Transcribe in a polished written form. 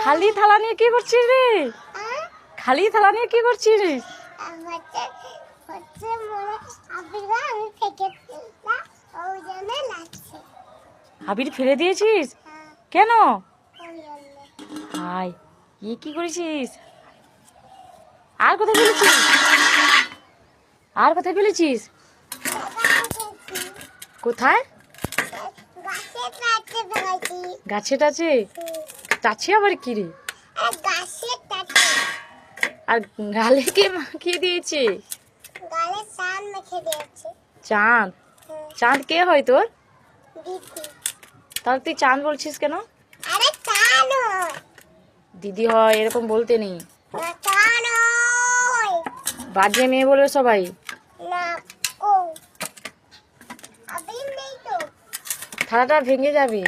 খালি থালা নিয়ে কি করছিস রে? খালি থালা নিয়ে কি করছিস? আবির ফেলে দিয়েছিস? কেন? হাই, কি করেছিস? আর কোথায় ফেলেছিস? আর কোথায় ফেলেছিস? কোথায়? গাছে টাছে? টাছে আবার কি রে? আর গালে কে মাখিয়ে দিয়েছে? চাঁদ? চাঁদ কে হয় তোর? তাহলে তুই চাঁদ বলছিস কেন? দিদি হয় এরকম বলতে নেই, বাজে মেয়ে বলবে সবাই। থালাটা ভেঙে যাবে।